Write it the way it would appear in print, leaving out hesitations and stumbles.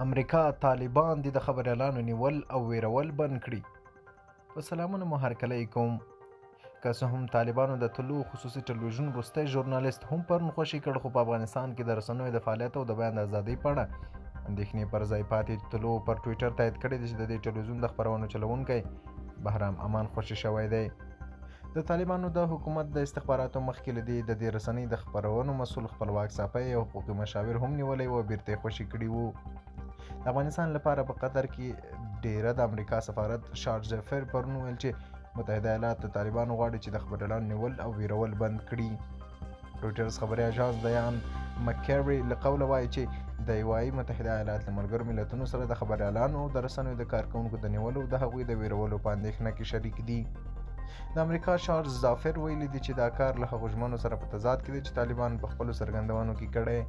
امریکا طالبان دي د خبریالانو نیول او ویرول بند کړي. په سلامونه مو هرکلی کوم. که څه هم طالبانو د طلوع خصوصي ټلویزیون وروستی ژورنالیست هم پرون خوشي کړ، خو په افغانستان کې د رسنیو د فعالیت او د بیان د ازادۍ په اړه اندېښنې پر ځای پاتې. طلوع پر ټویټر تایید کړی دی چې د دې ټلویزیون د خپرونو چلوونکی بهرام امان خوشي شوی دی. د طالبانو د حکومت د استخباراتو مخکې له دې د دې رسنۍ د خپرونو مسؤل خپلواک څاپی او حقوقي مشاور هم نیولی و، بیرته یې خوشي کړي وو. د افغانستان لپاره په قطر کې ډیره د امریکا سفارت شارل زفیر پرون ویل چې متحده ایالات د طالبانو غواړي چې د خبریالانو نیول او ویرول بند کړي. رویټرز خبري اژانس د یان مکیری له قوله وایي چې د وایي متحده ایالات له ملګرو ملتونو سره د خبریالانو او د رسنیو د کارکونکو د نیولو او د هغوی د ویرولو په اندېښنه کې شریک دي. د امریکا شارل زفیر ویلي دي چې دا کار له هغو ژمنو سره په تضاد کې دی چې طالبان په خپلو څرګندونو کې کړی.